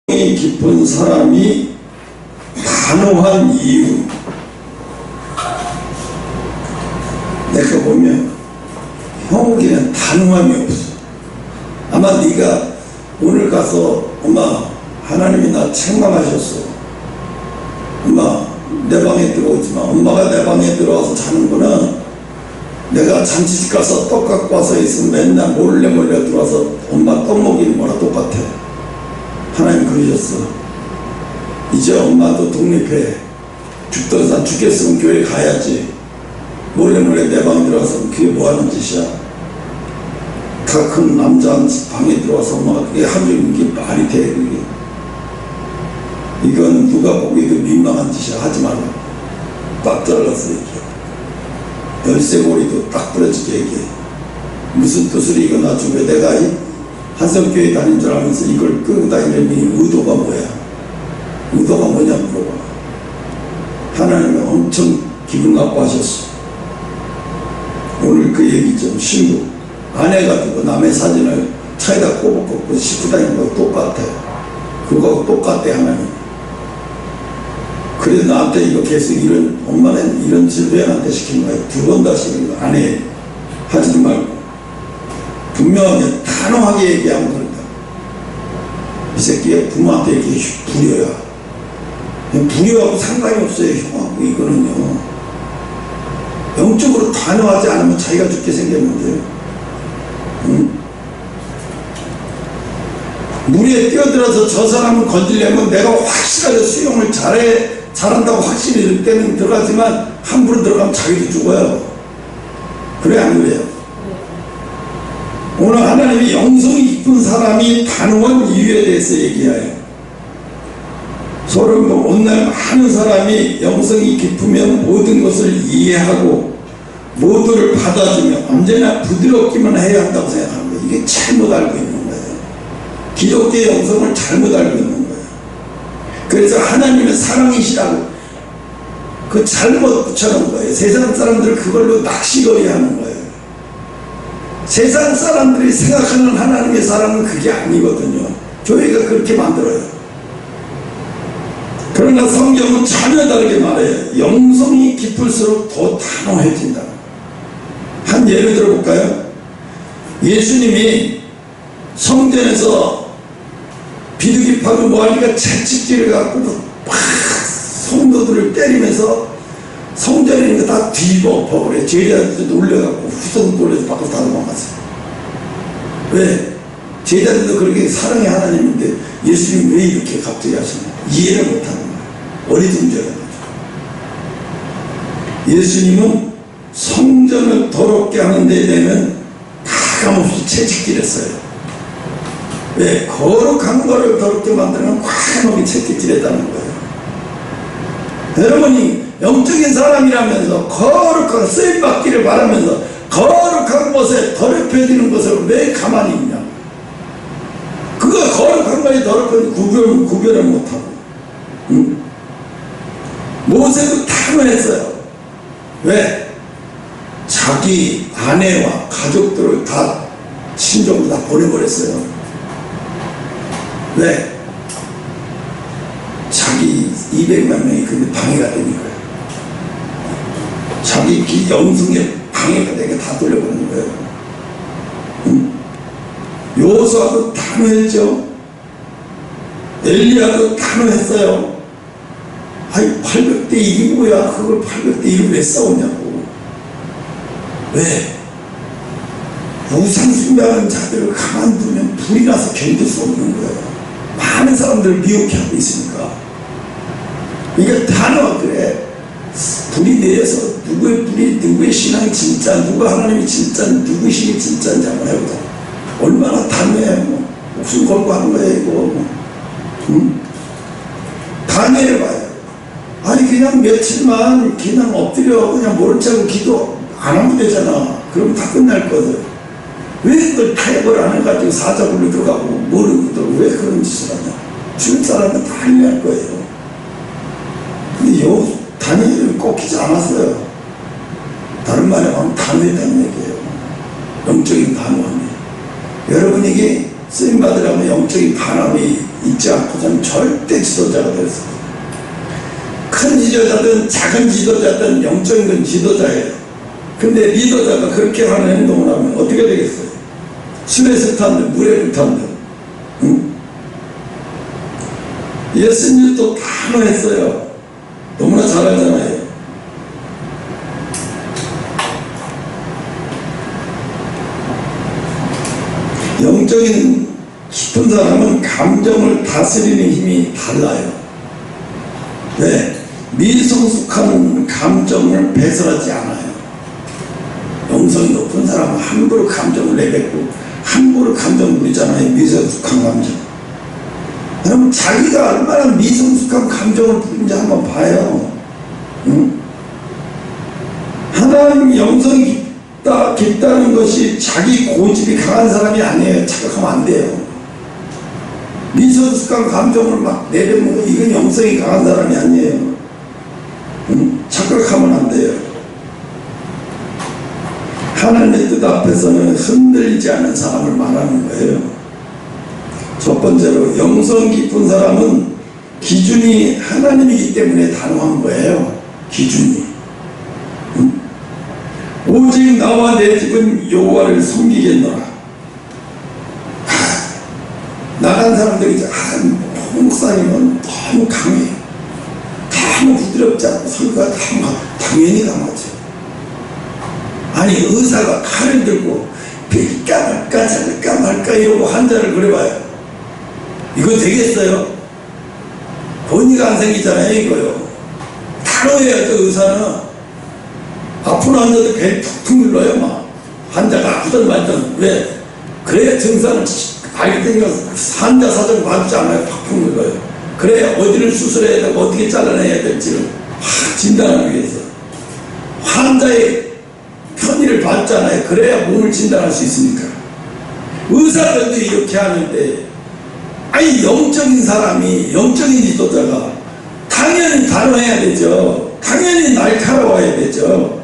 깊은 사람이 단호한 이유. 내가 보면 형욱이는 단호함이 없어. 아마 네가 오늘 가서 엄마 하나님이 나 책망하셨어. 엄마 내 방에 들어오지 마. 엄마가 내 방에 들어와서 자는 거는 내가 잔치집 가서 떡 갖고 와서 있으면 맨날 몰래 들어와서 엄마 떡 먹이는 거랑 똑같아. 하나님 그러셨어. 이제 엄마도 독립해. 죽던 산 죽겠으면 교회 가야지. 몰래 내 방에 들어와서 그게 뭐하는 짓이야. 다 큰 남자 방에 들어와서 엄마가 그게 하루 있는 게 말이 돼. 그게. 이건 누가 보기에도 민망한 짓이야. 하지 말라. 딱 잘라서 얘기해. 열쇠고리도 딱 부러지게 얘기해. 무슨 뜻으로 이거 놔주고 내가 한성교회 다닌 줄 알면서 이걸 끌고 다니는 의도가 뭐야? 의도가 뭐냐 물어봐. 하나님은 엄청 기분 나빠하셨어. 오늘 그 얘기 좀 신부 아내가 두고 남의 사진을 차에다 꼽고 싣고 다니는 거 똑같아. 그거하고 똑같대 하나님. 그래서 나한테 이거 계속 이런 엄마는 이런 짓을 왜 나한테 시킨 거야? 두 번 다시 이거 안 해. 하지 말고 분명하게 단호하게 얘기하면 된다. 이 새끼가 부모한테 얘기해. 불효야. 불효하고 상관이 없어요. 형하고 이거는요. 영적으로 단호하지 않으면 자기가 죽게 생겼는데, 응? 물에 뛰어들어서 저 사람을 건지려면 내가 확실하게 수영을 잘한다고 확실히 때는 들어가지만 함부로 들어가면 자기도 죽어요. 그래 안 그래요? 오늘 하나님이 영성이 깊은 사람이 단호한 이유에 대해서 얘기해요. 서로 온날 많은 사람이 영성이 깊으면 모든 것을 이해하고 모두를 받아주며 언제나 부드럽기만 해야 한다고 생각하는 거예요. 이게 잘못 알고 있는 거예요. 기독교의 영성을 잘못 알고 있는 거예요. 그래서 하나님의 사랑이시라고 그 잘못 붙여놓은 거예요. 세상 사람들 그걸로 낚시거리 하는 거예요. 세상 사람들이 생각하는 하나님의 사랑은 그게 아니거든요. 교회가 그렇게 만들어요. 그러나 성경은 전혀 다르게 말해요. 영성이 깊을수록 더 단호해진다. 한 예를 들어볼까요? 예수님이 성전에서 비둘기파도 뭐하니까 채찍질을 갖고 막 성도들을 때리면서 성전에 있는 거 다 뒤집어버려. 제자들도 놀려갖고 후손 놀려서 밖으로 다 도망갔어요. 왜? 제자들도 그렇게 사랑의 하나님인데 예수님 왜 이렇게 갑자기 하시냐? 이해를 못하는 거예요. 어리둥절한 거죠. 예수님은 성전을 더럽게 하는 데 대해서는 가감없이 채찍질했어요. 왜? 거룩한 거를 더럽게 만드는 과감하게 채찍질했다는 거예요. 여러분이 영적인 사람이라면서 거룩한 쓰임받기를 바라면서 거룩한 것에 더럽혀지는 것을 왜 가만히 있냐? 그거 거룩한 거에 더럽혀지 구별을 못하고. 응? 모세도 단호했어요. 왜? 자기 아내와 가족들을 다 친족으로 다 보내버렸어요. 왜? 자기 200만 명이 근데 방해가 되니까요. 자기 영성에 방해가 되게 다 돌려버리는 거예요. 응? 요수아도 단호했죠. 엘리야도 단호했어요. 아니 800대 1이 뭐야. 그걸 800대 1을 왜 싸우냐고. 왜? 우상 숭배하는 자들을 가만두면 불이 나서 견딜 수 없는 거예요. 많은 사람들을 미혹해 하고 있으니까. 그러니까 단어 그래. 불이 내려서 누구의 불이 누구의 신앙이 진짜 누가 하나님이 진짜 누구의 신이 진짜인지 한번 해보자. 얼마나 단호해. 뭐 목숨 걸고 하는 거야 이거. 뭐. 응? 단호해봐요. 아니 그냥 며칠만 그냥 엎드려 그냥 모른 척하고 기도 안 하면 되잖아. 그럼 다 끝날 거든. 왜 그걸 타협을 안 해가지고 사자굴로 들어가고 모르고도 왜 그런 짓을 하냐. 주변 사람은 다 할려할 거예요. 근데 요 단위를 꺾이지 않았어요. 다른 말에 하면 단호했다는 얘기예요. 영적인 단호함이. 여러분에게 쓰임받으려면 영적인 반함이 있지 않고서는 절대 지도자가 될 수 없어요. 큰 지도자든 작은 지도자든 영적인 건 지도자예요. 근데 리더자가 그렇게 하는 행동을 하면 어떻게 되겠어요? 술에서 탄들 물에 탄들. 응? 예수님도 단호했어요. 너무나 잘 알잖아요. 영적인 깊은 사람은 감정을 다스리는 힘이 달라요. 왜? 미성숙한 감정을 배설하지 않아요. 영성이 높은 사람은 함부로 감정을 내뱉고 함부로 감정 부리잖아요. 미성숙한 감정. 여러분 자기가 얼마나 미성숙한 감정을 부린지 한번 봐요. 응? 하나님 영성이 깊다는 것이 자기 고집이 강한 사람이 아니에요. 착각하면 안 돼요. 미성숙한 감정을 막 내려놓고 이건 영성이 강한 사람이 아니에요. 응? 착각하면 안 돼요. 하나님의 뜻 앞에서는 흔들리지 않은 사람을 말하는 거예요. 첫 번째로 영성 깊은 사람은 기준이 하나님이기 때문에 단호한 거예요. 기준이. 응? 오직 나와 내 집은 여호와를 섬기겠노라. 나간 사람들이 목사님은 너무 강해요. 너무 부드럽지 않고 설교가 당연히 강하죠. 아니 의사가 칼을 들고 빌까 말까 잘까 말까 이러고 환자를 그려봐요. 이거 되겠어요? 본의가 안 생기잖아요. 이거요. 단호해야죠. 의사는 아픈 환자들 배 툭툭 눌러요. 막 환자가 아프든 말든. 왜? 그래야 증상을 알게 되니까 환자 사정 봐주지 않아요. 팍팍 눌러요. 그래야 어디를 수술해야 되고 어떻게 잘라내야 될지를 진단하기 위해서 환자의 편의를 봤잖아요. 그래야 몸을 진단할 수 있으니까. 의사들도 이렇게 하는데 아니 영적인 사람이 영적인 지도자가 당연히 단호해야 되죠. 당연히 날카로워야 되죠.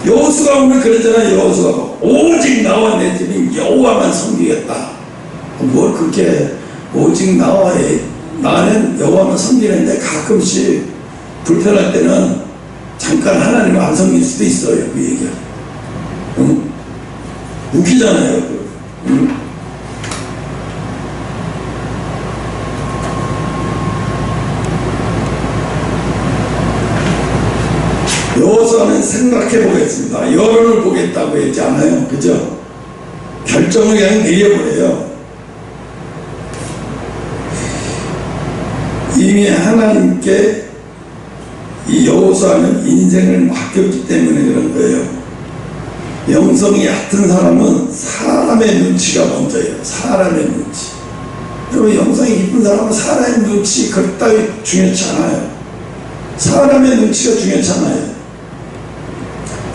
여호수아가 오늘 그러잖아요. 여호수아가 오직 나와 내 집인 여호와만 섬기겠다. 뭘 그렇게 오직 나는 여호와만 섬기는데 가끔씩 불편할 때는 잠깐 하나님을 안 섬길 수도 있어요. 그 얘기가. 응? 웃기잖아요. 응? 여호수아는 생각해 보겠습니다. 여론을 보겠다고 했지 않아요. 그죠? 결정을 그냥 내려버려요. 이미 하나님께 이 여호수아는 인생을 맡겼기 때문에 그런 거예요. 영성이 얕은 사람은 사람의 눈치가 먼저예요. 사람의 눈치. 여러분 영성이 깊은 사람은 사람의 눈치 그따위 중요치 않아요. 사람의 눈치가 중요치 않아요.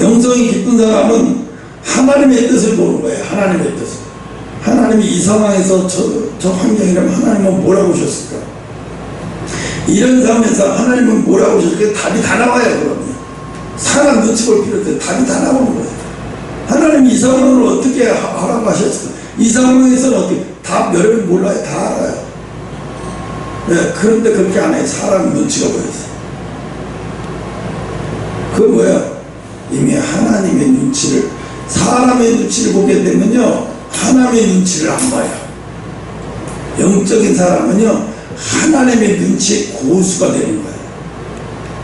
영성이 깊은 사람은 하나님의 뜻을 보는 거예요. 하나님의 뜻을. 하나님이 이 상황에서 저 환경이라면 하나님은 뭐라고 하셨을까? 이런 상황에서 하나님은 뭐라고 하셨을까? 답이 다 나와요. 그러면 사람 눈치 볼 필요 없어요. 답이 다 나오는 거예요. 하나님이 이 상황을 어떻게 하라고 하셨을까? 이 상황에서는 어떻게 답 여러분 몰라요. 다 알아요. 네, 그런데 그렇게 안 해요. 사람 눈치가 보여서. 그 뭐야? 이미 하나님의 눈치를, 사람의 눈치를 보게 되면요 하나님의 눈치를 안 봐요. 영적인 사람은요 하나님의 눈치의 고수가 되는 거예요.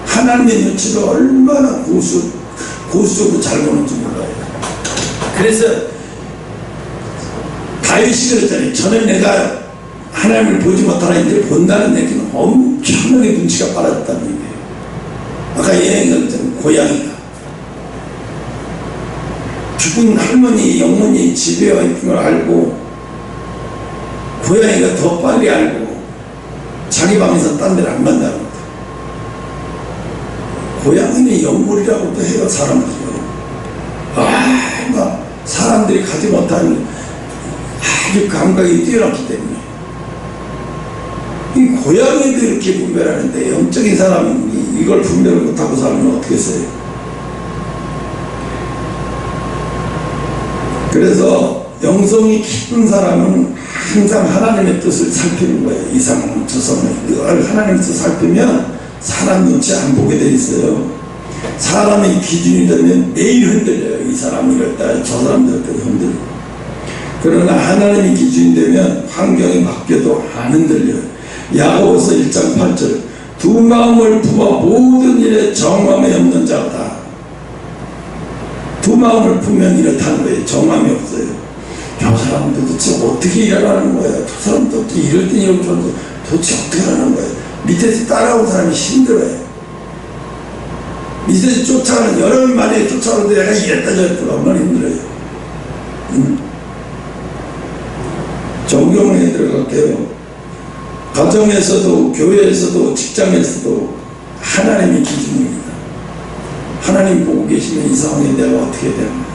하나님의 눈치를 얼마나 고수적으로 잘 보는지 몰라요. 그래서 다윗이 그랬잖아요. 저는 내가 하나님을 보지 못하나 이제 본다는 얘기는 엄청나게 눈치가 빨라졌다는 얘기예요. 아까 여행 갔잖아요. 고양이가 죽은 할머니 영혼이 집에 와 있는 걸 알고 고양이가 더 빨리 알고 자기 방에서 딴 데를 안 간다는 거죠. 고양이는 영물이라고도 해요. 사람들이요. 사람들이 가지 못하는 아주 감각이 뛰어났기 때문에 이 고양이도 이렇게 분별하는데 영적인 사람이 이걸 분별을 못하고 살면 어떻게 써요? 그래서 영성이 깊은 사람은 항상 하나님의 뜻을 살피는 거예요. 이상 저성을 늘 하나님의 뜻을 살피면 사람 눈치 안 보게 돼 있어요. 사람의 기준이 되면 매일 흔들려요. 이 사람이 이랬다, 저 사람이 이랬다 흔들려요. 그러나 하나님의 기준이 되면 환경이 바뀌어도 안 흔들려요. 야고보서 1장 8절 두 마음을 품어 모든 일에 정함이 없는 자다. 두 마음을 품으면 이렇다는 거예요. 정함이 없어요. 저 사람도 도대체 어떻게 일하라는 거야. 저 사람도 어떻게 이럴 땐 이러고 저런데 도대체 어떻게 하라는 거야. 밑에서 따라오는 사람이 힘들어요. 밑에서 쫓아가는 여러 마리에 쫓아오는데 내가 이랬다 저랬다 얼마나 힘들어요. 정경에 들어갈게요. 가정에서도 교회에서도 직장에서도 하나님의 기준입니다. 하나님 보고 계시면 이 상황에 내가 어떻게 되는 거예요?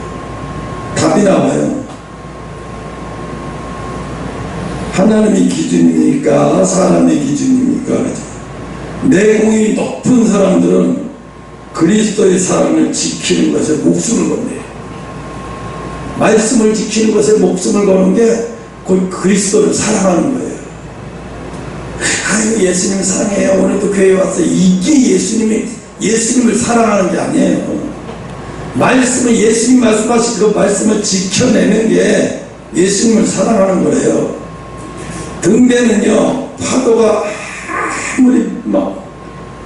답이 나와요. 하나님의 기준입니까? 사람의 기준입니까? 내공이 높은 사람들은 그리스도의 사랑을 지키는 것에 목숨을 건네요. 말씀을 지키는 것에 목숨을 거는 게 곧 그리스도를 사랑하는 거예요. 아유, 예수님 사랑해요. 오늘도 교회에 왔어요. 이게 예수님을 사랑하는 게 아니에요. 말씀을, 예수님 말씀하신 그 말씀을 지켜내는 게 예수님을 사랑하는 거예요. 등대는요, 파도가 아무리 막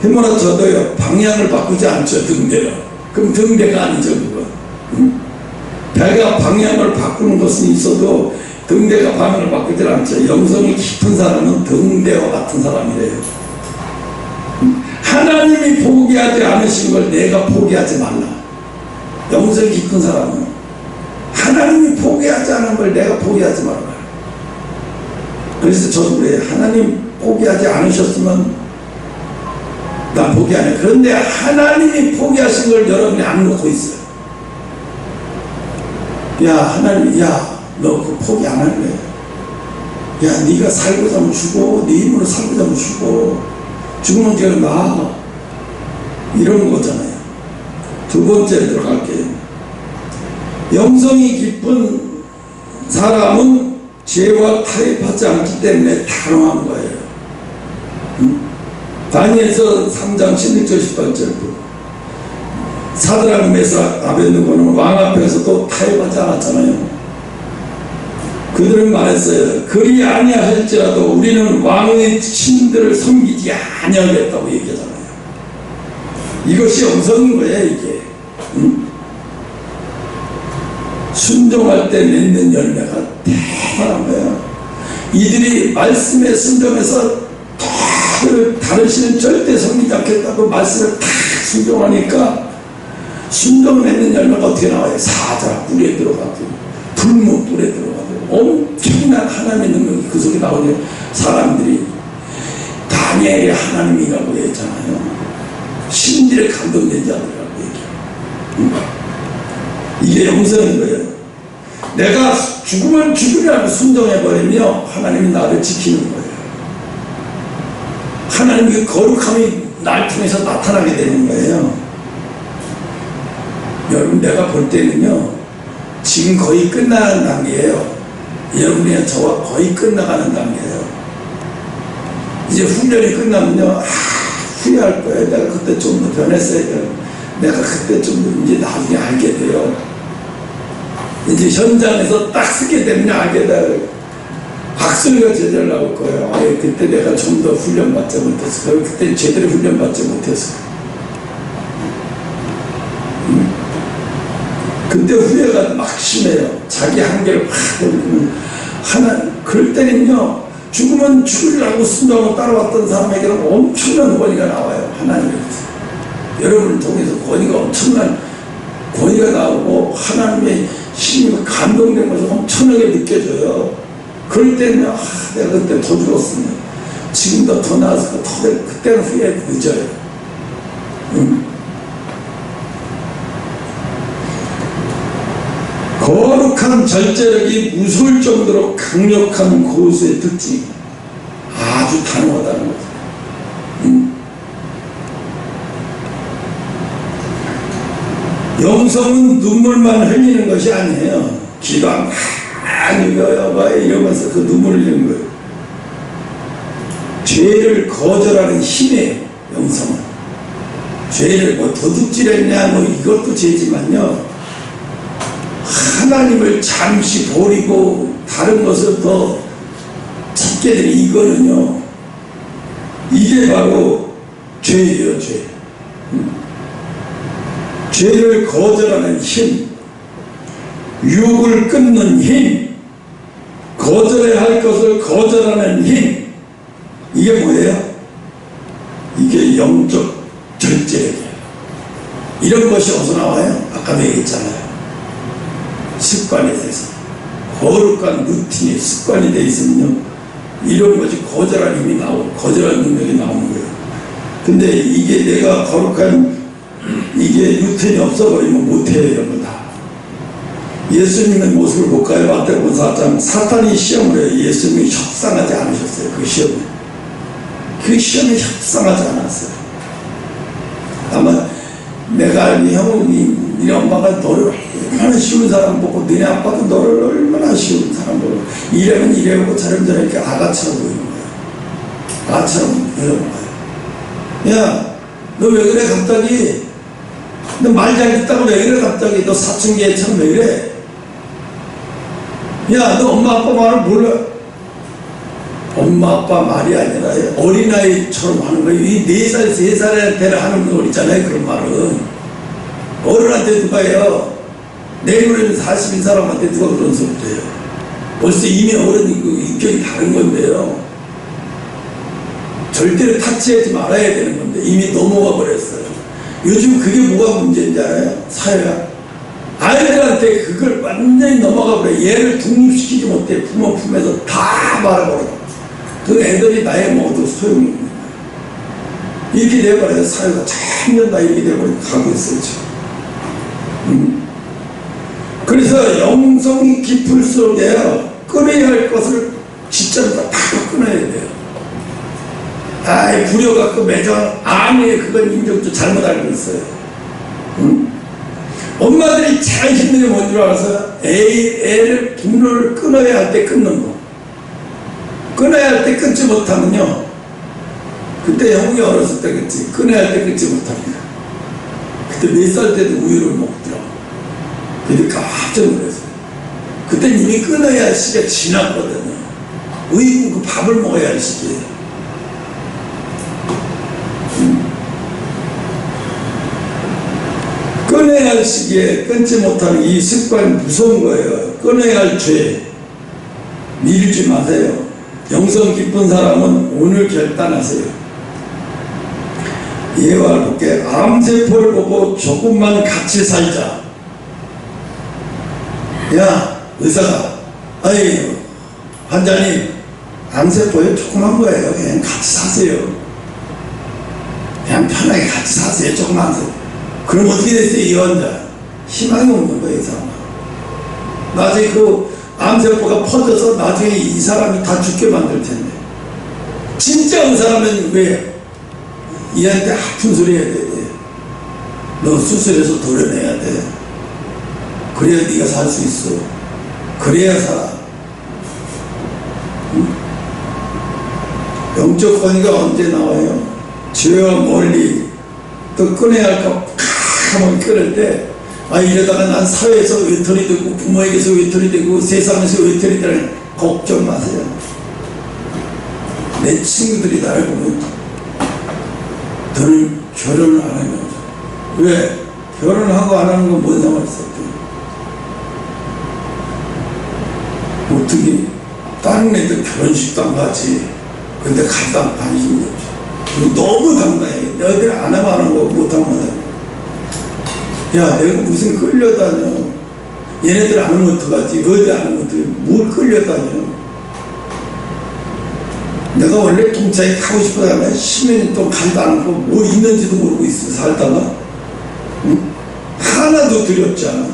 휘몰아쳐도요, 방향을 바꾸지 않죠, 등대는. 그럼 등대가 아니죠, 그거. 배가 방향을 바꾸는 것은 있어도 등대가 방향을 바꾸지 않죠. 영성이 깊은 사람은 등대와 같은 사람이래요. 하나님이 포기하지 않으신 걸 내가 포기하지 말라. 영성이 깊은 사람은 하나님이 포기하지 않은 걸 내가 포기하지 말라. 그래서 저도 그래요. 하나님 포기하지 않으셨으면 난 포기 안 해. 그런데 하나님이 포기하신 걸 여러분이 안 놓고 있어요. 야, 하나님, 야, 너 그거 포기 안 할래? 야, 네가 살고자 하면 죽어. 네 힘으로 살고자 하면 죽어. 죽으면 제가 나. 이런 거잖아요. 두 번째 들어갈게요. 영성이 깊은 사람은 죄와 타협하지 않기 때문에 단호한 거예요. 다니엘서 3장 16절 18절 사드락 메삭 아벳느고는 왕 앞에서도 타협하지 않았잖아요. 그들은 말했어요. 그리 아니할지라도 우리는 왕의 신들을 섬기지 아니하겠다고 얘기하잖아요. 이것이 영성인 거예요, 이게. 순종할 때 맺는 열매가 대단한 거예요. 이들이 말씀에 순종해서 다르시는 절대 섬기지 않겠다고 말씀을 다 순종하니까 순종을 맺는 열매가 어떻게 나와요? 사자 뿔에 들어가고 불목 뿔에 들어가고 엄청난 하나님의 능력이 그 속에 나오네요. 사람들이 다니엘이 하나님이라고 했잖아요. 신들의 감동된 자들이라고 얘기해요. 이게 영성인 거예요. 내가 죽으면 죽으라고 순종해버리며 하나님이 나를 지키는 거예요. 하나님의 거룩함이 날 통해서 나타나게 되는 거예요. 여러분, 내가 볼 때는요, 지금 거의 끝나는 단계예요. 여러분이랑 저와 거의 끝나가는 단계예요. 이제 훈련이 끝나면요, 후회할 거예요. 내가 그때 좀 더 변했어야 돼요. 내가 그때 좀 더 이제 나중에 알게 돼요. 이제 현장에서 딱 쓰게 되면 알게 돼요. 박수리가 제대로 나올 거예요. 그때 내가 좀 더 훈련받지 못했어. 그때 제대로 훈련받지 못했어. 그때 후회가 막 심해요. 자기 한계를 확 올리면 그럴 때는요, 죽으면 죽으려고 순종하고 따라왔던 사람에게는 엄청난 권위가 나와요. 하나님께서 여러분을 통해서 엄청난 권위가 나오고 하나님의 힘이 감동된 것이 엄청나게 느껴져요. 그럴 때는 내가 그때 더 죽었으면 지금도 더 나았을 거 그때는 후회 늦어요. 거룩한 절제력이 무서울 정도로 강력한 고수의 특징이 아주 단호하다는 거죠. 영성은 눈물만 흘리는 것이 아니에요. 기도 안 여봐 이러면서 그 눈물을 흘리는 거예요. 죄를 거절하는 힘이에요. 영성은. 죄를 뭐 도둑질했냐 뭐 이것도 죄지만요, 하나님을 잠시 버리고 다른 것을 더 찾게 되는 이거는요, 이게 바로 죄예요. 죄. 죄를 거절하는 힘, 유혹을 끊는 힘, 거절해야 할 것을 거절하는 힘, 이게 뭐예요? 이게 영적 절제력이에요. 이런 것이 어디서 나와요? 아까도 얘기했잖아요. 습관이 돼서, 거룩한 루틴이 습관이 돼 있으면요, 이런 것이 거절할 힘이 나오고 거절할 능력이 나오는 거예요. 근데 이게 내가 거룩한 이게 루틴이 없어버리면 못해요. 이런 거 다. 예수님의 모습을 볼까요? 마태복음 4장. 사탄이 시험을 해요. 예수님이 협상하지 않으셨어요. 그 시험에. 그 시험에 협상하지 않았어요. 아마 내가 알기 형이 니네 엄마가 너를 얼마나 쉬운 사람 보고 니네 아빠도 너를 얼마나 쉬운 사람 보고 이래면 이래고 저러면 저렇게 아가처럼 보이는 거야. 아처럼 보이는 거야. 야, 너 왜 그래 갑자기? 너 말 잘 듣다고 왜 그래 갑자기? 너 사춘기 애처럼 왜 그래? 야, 너 엄마 아빠 말을 몰라? 엄마 아빠 말이 아니라 어린아이처럼 하는 거예요. 이 4살, 3살한테는 하는 거 있잖아요. 그런 말은 어른한테 누가 해요? 내일모레는 40인 사람한테 누가 그런 소리도 해요? 벌써 이미 어른이고 인격이 다른 건데요, 절대로 타치하지 말아야 되는 건데 이미 넘어가 버렸어요. 요즘 그게 뭐가 문제인지 알아요? 사회가 아이들한테 그걸 완전히 넘어가 버려요. 얘를 독립시키지 못해. 부모 품에서 다 말아버려. 그 애들이 나이 먹어도 소용이 없는 거예요. 이렇게 돼버려요. 사회가 점점 다 이렇게 돼버리고 가고 있어요 지금. 그래서 영성이 깊을수록에요, 끊어야 할 것을 진짜로 다 끊어야 돼요. 아이 부려갖고 매정 아니에요. 그건 인정도 잘못 알고 있어요. 엄마들이 제일 힘든 게 뭔 줄 알아서 애를 분노를 끊어야 할 때 끊는 거. 끊어야 할 때 끊지 못하면요, 그때 형이 어렸을 때 그랬지, 끊어야 할 때 끊지 못합니다. 그때 몇 살 때도 우유를 먹더라고. 근데 깜짝 놀랐어요. 그때 이미 끊어야 할 시기가 지났거든요. 우유 그 밥을 먹어야 할 시기예요. 끊어야 할 시기에 끊지 못하는 이 습관이 무서운 거예요. 끊어야 할 죄 미루지 마세요. 영성 깊은 사람은 오늘 결단하세요. 예화를 볼게. 암세포를 보고 조금만 같이 살자. 야 의사가, 아이 환자님 암세포에 조그만 거예요. 그냥 같이 사세요. 그냥 편하게 같이 사세요. 조금만 사세요. 그럼 어떻게 됐어요? 이 환자 희망이 없는 거예요. 이 사람. 나중에 그 암세포가 퍼져서 나중에 이 사람이 다 죽게 만들 텐데, 진짜 의사라면 왜 얘한테 아픈 소리 해야 돼? 너 수술해서 도려내야 돼. 그래야 네가 살 수 있어. 그래야 살아. 영적 권위가 언제 나와요? 죄와 멀리 또 끊어야 할까 한번 끊을 때, 아 이러다가 난 사회에서 외톨이 되고 부모에게서 외톨이 되고 세상에서 외톨이 되는 걱정 마세요. 내 친구들이 나를 보면 너는 결혼을 안 하면 왜? 결혼하고 안 하는 건 뭔 상관이 있어? 어떻게 다른 애들 결혼식도 안 가지. 근데 가다 관심이 없어. 그리고 너무 당당해. 너희들 안 하면 안 하고 못하면 안 하고. 야 내가 무슨 끌려다녀. 얘네들 안 하면 어떡하지. 너희들 안 하면 어떡해. 뭘 끌려다녀. 내가 원래 동창회 가고 싶어서 하면 10년 동안 가지도 않고 뭐 있는지도 모르고 있어. 살다가 응? 하나도 두렵지 않아.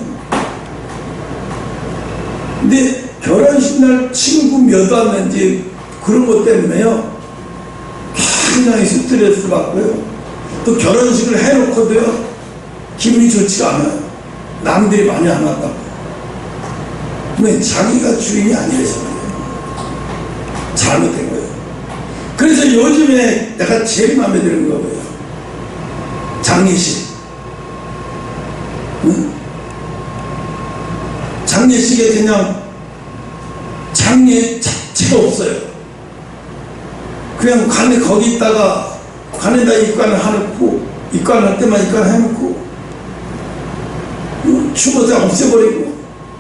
근데 결혼식 날 친구 몇 왔는지 그런 것 때문에요 굉장히 스트레스 받고요, 또 결혼식을 해놓고도요 기분이 좋지가 않아요. 남들이 많이 안 왔다고. 왜 자기가 주인이 아니래잖아요. 잘못된 거예요. 그래서 요즘에 내가 제일 마음에 드는 거예요. 장례식. 응? 장례식에 그냥 장례 자체가 없어요. 그냥 관에 거기 있다가 관에다 입관을 해놓고 입관할 때만 입관을 해놓고 추모자 없애버리고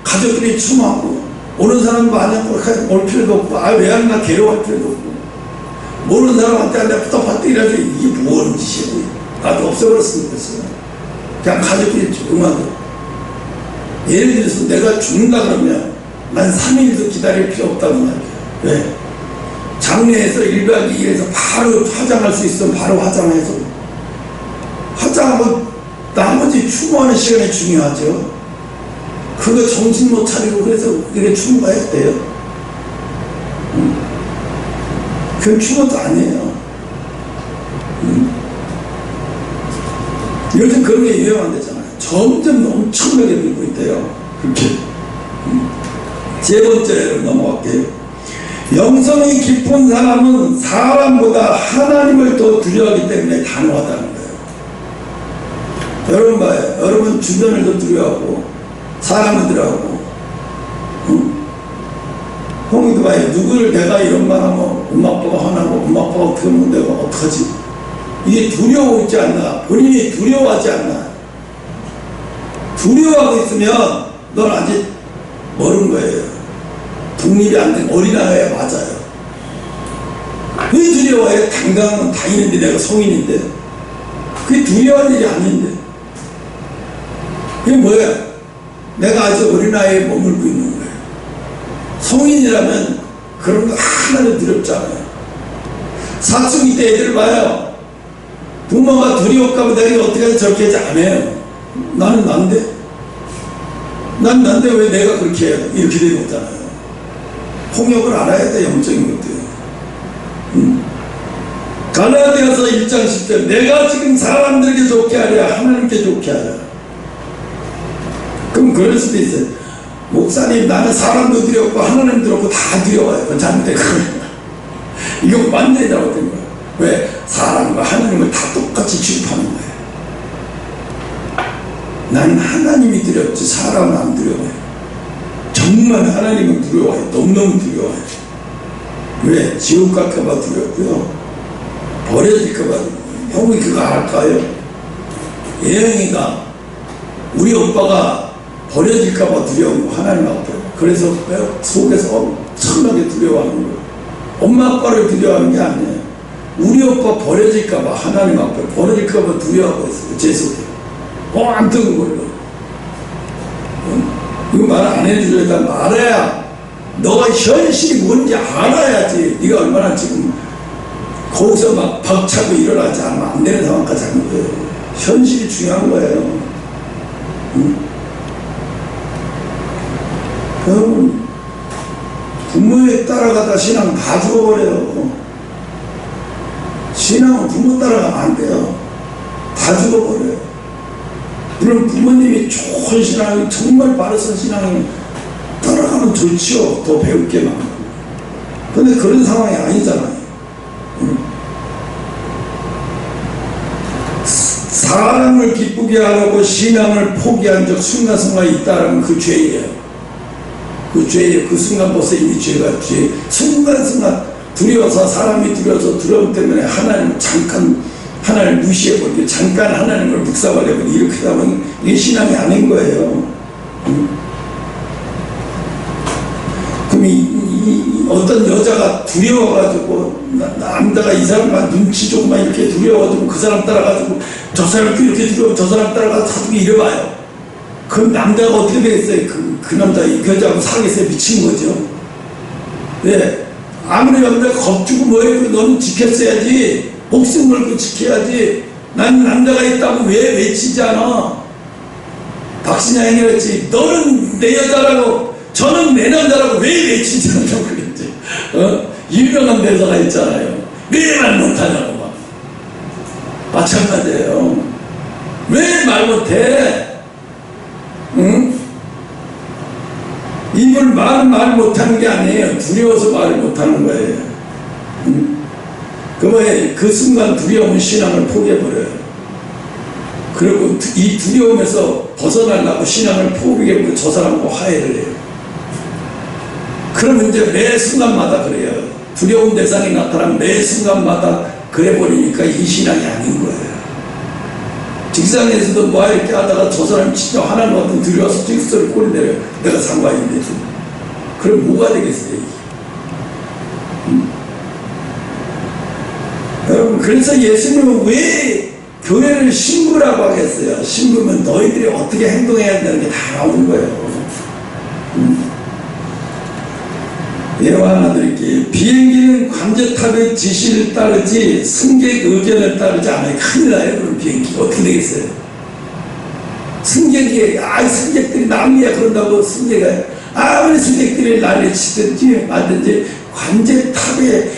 가족들이 추모하고 오는 사람 마냥 올 필요도 없고 왜 안 나 괴로워할 필요도 없고 모르는 사람한테 내가 부탁받다 이래도 이게 뭐하는 짓이고 나도 없애버렸으면 좋겠어요. 그냥 가족끼리 조금만 예를 들어서 내가 죽는다 그러면 난 3일도 기다릴 필요 없다고 말이에요. 왜? 장례에서 1박 2일에서 바로 화장할 수 있으면 바로 화장해서 화장하고 나머지 추모하는 시간이 중요하죠. 그거 정신 못 차리고 그래서 이게 추모가 했대요. 그건 추모도 아니에요. 요즘 그런 게 유행한대잖아요. 점점 엄청나게 늘고 있대요. 그렇게. 세 번째로 넘어갈게요. 영성이 깊은 사람은 사람보다 하나님을 더 두려워하기 때문에 단호하다는 거예요. 여러분 봐요. 여러분 주변을 더 두려워하고 사람을 두려워하고 홍이도 봐요. 누구를 내가 이런 말 하면 엄마 아빠가 화나고 엄마 아빠가 어떻게 하면 내가 어떡하지? 이게 두려워하지 않나? 본인이 두려워하지 않나? 두려워하고 있으면 넌 아직 모르는 거예요. 독립이 안 된 어린아이에 맞아요. 왜 두려워해? 당당하면 다니는데 내가 성인인데 그게 두려워할 일이 아닌데 그게 뭐야? 내가 아직 어린아이에 머물고 있는 거예요. 성인이라면 그런 거 하나도 두렵잖아요. 사춘기 때 애들 봐요. 부모가 두려울까봐 내가 어떻게 해서 저렇게 하지 안 해요. 나는 난데 왜 내가 그렇게 해요? 이렇게 되는 거잖아요. 폭력을 알아야 돼. 영적인 것들. 갈라디아서 1장 10절 내가 지금 사람들에게 좋게 하랴 하나님께 좋게 하랴. 그럼 그럴 수도 있어요. 목사님 나는 사람도 두렵고 하나님 두렵고 다 두려워요. 그건 잘못된 거예요. 이거 완전히 잘못된 거예요. 왜? 사람과 하나님을 다 똑같이 취급하는 거예요. 나는 하나님이 두렵지 사람은 안 두려워요. 정말 하나님은 두려워요. 너무너무 두려워요. 왜? 지옥 갈까봐 두렵고요. 버려질까봐. 형이 그거 알까요? 예영이가 우리 오빠가 버려질까봐 두려운 거 하나님 앞에. 그래서 속에서 엄청나게 두려워하는 거예요. 엄마 아빠를 두려워하는 게 아니에요. 우리 오빠 버려질까봐 하나님 앞에 버려질까봐 두려워하고 있어요. 제 속에. 안 뜨는 걸로. 이거 말 안 해주려다 말해야 너가 현실이 뭔지 알아야지. 네가 얼마나 지금 거기서 막 박차고 일어나지 않으면 안 되는 상황까지 하는 거예요. 현실이 중요한 거예요. 여러분 부모에 따라가다 신앙 다 죽어버려요. 신앙은 부모 따라가면 안 돼요. 다 죽어버려요. 물론 부모님이 좋은 신앙이 정말 바르선 신앙이 따라가면 좋지요. 더 배울 게 많고. 근데 그런 상황이 아니잖아요. 사람을 기쁘게 하려고 신앙을 포기한 적 순간순간 있다라면 그 죄예요. 그 죄예요. 그 순간 벌써 이미 죄가 죄. 순간순간 두려워서 사람이 두려워서 두려움 때문에 하나님을 잠깐 하나님을 무시해버리고 잠깐 하나님을 묵살하려고 이렇게 하면 이게 신앙이 아닌 거예요. 그럼 어떤 여자가 두려워가지고 남자가 이 사람만 눈치 조금만 이렇게 두려워가지고 그 사람 따라가지고 저 사람 이렇게 두려워 저 사람 따라가서 이래봐요. 그럼 남자가 어떻게 되겠어요? 그 남자 이 여자하고 사귀어서 미친 거죠. 네. 아무리 남자가 겁주고 뭐해도 너는 지켰어야지. 목숨 걸고 지켜야지. 난 남자가 있다고 왜 외치지 않아? 박신양이 그랬지. 너는 내 여자라고 저는 내 남자라고 왜 외치지 않냐고 그랬지. 유명한 대사가 있잖아요. 왜 말 못하냐고 막. 마찬가지예요. 왜 말 못해? 응? 입을 말 못하는 게 아니에요. 두려워서 말을 못하는 거예요. 그러면 그 순간 두려움은 신앙을 포기해버려요. 그리고 이 두려움에서 벗어나려고 신앙을 포기해버리고 저 사람과 화해를 해요. 그러면 이제 매 순간마다 그래요. 두려운 대상이 나타나면 매 순간마다 그래 버리니까 이 신앙이 아닌 거예요. 직장에서도 뭐 이렇게 하다가 저 사람 진짜 하나님 같은 두려워서 직설을 꼬리 내려 내가 상관인데 그럼 뭐가 되겠어요? 여러분, 그래서 예수님은 왜 교회를 신부라고 하겠어요? 신부면 너희들이 어떻게 행동해야 된다는 게 다 나오는 거예요. 예화 하나 드릴게요. 비행기는 관제탑의 지시를 따르지 승객 의견을 따르지 않아요. 큰일 나요. 그럼 비행기가 어떻게 되겠어요? 승객들이 남이야 그런다고 승객이 아무리 승객들이 난리치든지 말든지 관제탑의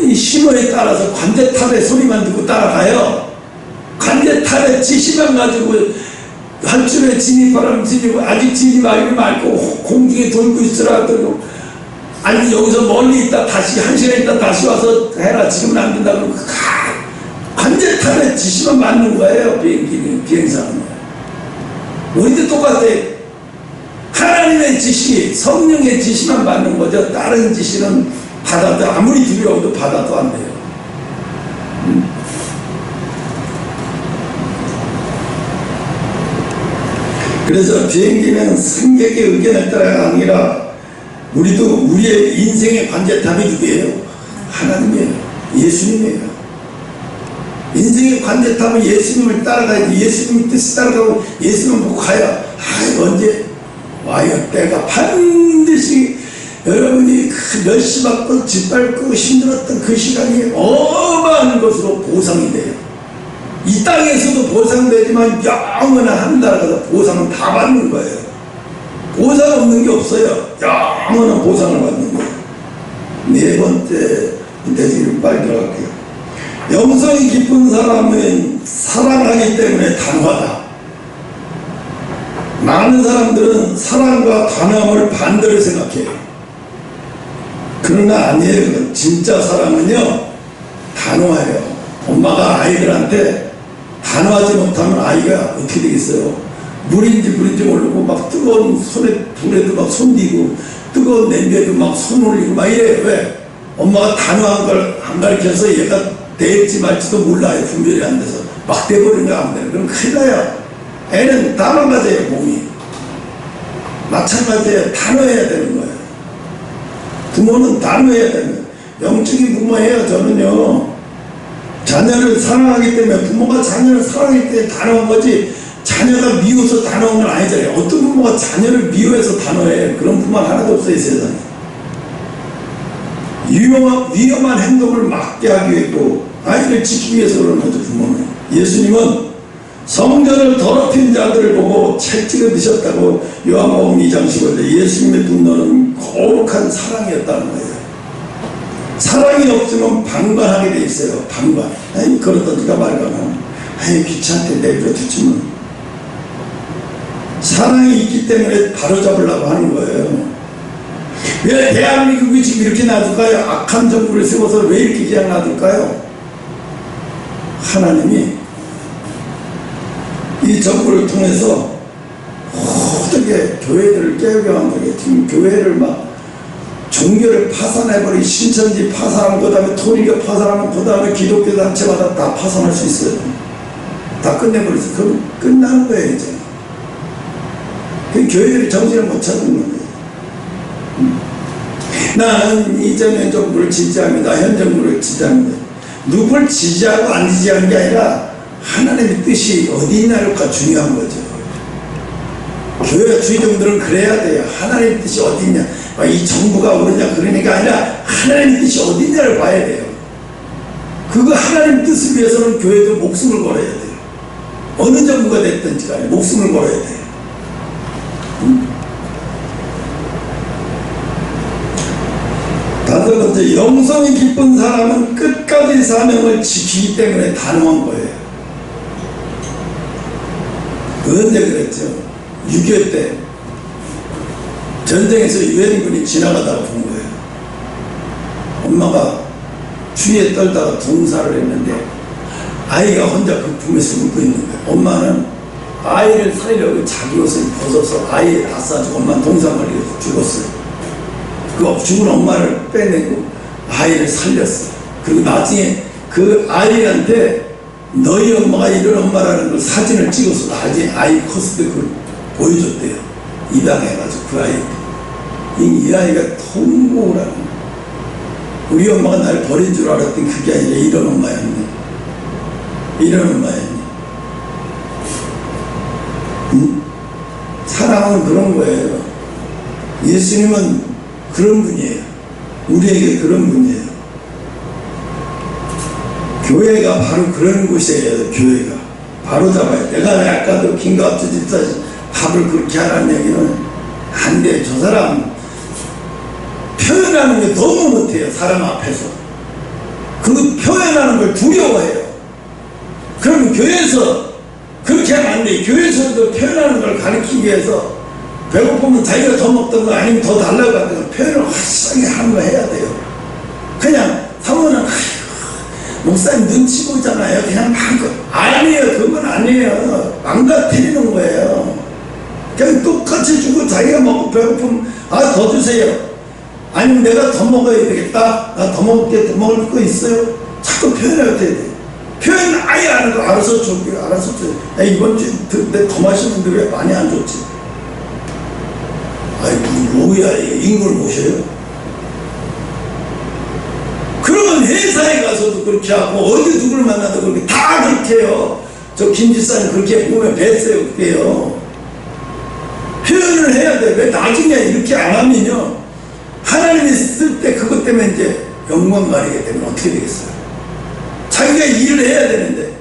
이 신호에 따라서 관제탑의 소리만 듣고 따라가요. 관제탑의 지시만 가지고 활주로에 진입하라면 진입, 아직 진입하기를 말고 공중에 돌고 있으라 하더라도 아니 여기서 멀리 있다 다시 1시간 있다 다시 와서 해라 지금은 안 된다 그러고 관제탑의 지시만 맞는 거예요. 비행사는 우리도 똑같아요. 하나님의 지시 성령의 지시만 맞는 거죠. 다른 지시는 받아도 아무리 두려워도 받아도 안 돼요. 그래서 비행기는 승객의 의견에 따라가 아니라 우리도 우리의 인생의 관제탑이 누구예요? 하나님이에요. 예수님이에요. 인생의 관제탑은 예수님을 따라가야지. 예수님 뜻을 따라가고 예수님 보고 가야 언제 와요. 때가 반드시 여러분이 멸시 받고 짓밟고 힘들었던 그 시간이 어마어마한 것으로 보상이 돼요. 이 땅에서도 보상되지만 영원한 하늘나라 가서 보상은 다 받는 거예요. 보상 없는 게 없어요. 영원한 보상을 받는 거예요. 네 번째 대지를 빨리 들어갈게요. 영성이 깊은 사람은 사랑하기 때문에 단호하다. 많은 사람들은 사랑과 단호함을 반대로 생각해요. 그러나 아니에요. 진짜 사랑은요 단호해요. 엄마가 아이들한테 단호하지 못하면 아이가 어떻게 되겠어요? 물인지 모르고 막 뜨거운 불에도 막 손디고 뜨거운 냄비에도 막 손 올리고 막 이래요. 왜? 엄마가 단호한 걸 안 가르쳐서 얘가 될지 말지도 몰라요. 분별이 안 돼서 막 돼버리는 거 안 돼요. 그럼 큰일 나요. 애는 단호가져요. 몸이 마찬가지예요. 단호해야 되는 거예요. 부모는 단호해야 되는 거예요. 영적인 부모예요. 저는요 자녀를 사랑하기 때문에 부모가 자녀를 사랑하기 때문에 단호한 거지 자녀가 미워서 단호한 건 아니잖아요. 어떤 부모가 자녀를 미워해서 단호해? 그런 부모 하나도 없어요. 세상에. 위험한 행동을 막게 하기 위해서 아이를 지키기 위해서 그러는 거죠. 부모는. 예수님은 성전을 더럽힌 자들을 보고 채찍을 드셨다고 요한복음 2장 15절. 예수님의 분노는 거룩한 사랑이었다는 거예요. 사랑이 없으면 방관하게 돼 있어요. 방관. 아니 그러다 누가 말가면 아니 귀찮대 내버려 두지 뭐. 사랑이 있기 때문에 바로잡으려고 하는 거예요. 왜 대한민국이 지금 이렇게 놔둘까요? 악한 정부를 세워서 왜 이렇게 그냥 놔둘까요? 하나님이 이 정부를 통해서 어떻게 교회들을 깨우게 만들게 지금 교회를 막 종교를 파산해버리고 신천지 파산하면 그 다음에 토리가 파산하면 그 다음에 기독교 단체마다 다 파산할 수 있어요. 다 끝내버렸어요. 그럼 끝나는 거예요 이제. 그 교회들이 정신을 못 찾는 거예요. 나는 이전의 정부를 지지합니다. 현 정부를 지지합니다. 누굴 지지하고 안 지지하는 게 아니라 하나님의 뜻이 어디 있냐가 중요한 거죠. 교회 주의종들은 그래야 돼요. 하나님의 뜻이 어디 있냐. 이 정부가 오르냐 그러니까 아니라 하나님의 뜻이 어디 있냐를 봐야 돼요. 그거 하나님 뜻을 위해서는 교회도 목숨을 걸어야 돼요. 어느 정부가 됐든지 간에 목숨을 걸어야 돼요. 다섯 번째, 영성이 깊은 사람은 끝까지 사명을 지키기 때문에 단호한 거예요. 언제 그랬죠? 6.25 때 전쟁에서 유엔군이 지나가다가 본 거예요. 엄마가 추위에 떨다가 동사를 했는데 아이가 혼자 그 품에서 울고 있는 거예요. 엄마는 아이를 살리려고 자기 옷을 벗어서 아이에 다 싸주고 엄마는 동사 걸려서 죽었어요. 그 죽은 엄마를 빼내고 아이를 살렸어요. 그리고 나중에 그 아이한테 너희 엄마가 이런 엄마라는 걸 사진을 찍어서 나중에 아이 컸을 때 그걸 보여줬대요. 입양해가지고 그 아이한테. 이 아이가 통곡을 하는 거예요. 우리 엄마가 나를 버린 줄 알았더니 그게 아니라 이런 엄마였네. 이런 엄마였네. 응? 사랑은 그런 거예요. 예수님은 그런 분이에요. 우리에게 그런 분이에요. 교회가 바로 그런 곳이에요. 교회가 바로 잡아야 돼. 내가 아까도 김갑주 집사 밥을 그렇게 하라는 얘기는 안 돼. 저 사람 표현하는 게 너무 못해요. 사람 앞에서. 그 표현하는 걸 두려워해요. 그러면 교회에서 그렇게 하면 안 돼. 교회에서도 표현하는 걸 가르치기 위해서 배고프면 자기가 더 먹던 거 아니면 더 달라고 하던 거 표현을 확실하게 하는 거 해야 돼요. 그냥 사모는 목사님 눈치 보잖아요. 그냥 막 아니에요. 그건 아니에요. 망가뜨리는 거예요. 그냥 똑같이 주고 자기가 먹고 배고프면 아 더 주세요. 아니면 내가 더 먹어야 되겠다. 나 더 먹을게. 더 먹을 거 있어요. 자꾸 표현해야 돼. 표현 아예 안 해도 알아서 줄게요. 알아서 줘. 야, 이번 주에 내 더 맛있는데 왜 많이 안 줬지? 아이 뭐야 이게 인구를 모셔요? 그러면 회사에 가서도 그렇게 하고 어디 누구를 만나도 그렇게 다 그렇게 해요. 저 김지사님 그렇게 보면 뵀어요. 그게요. 표현을 해야 돼. 왜 나중에 이렇게 안 하면요. 하나님이 쓸 때 그것 때문에 이제 영광 가리게 되면 어떻게 되겠어요? 자기가 일을 해야 되는데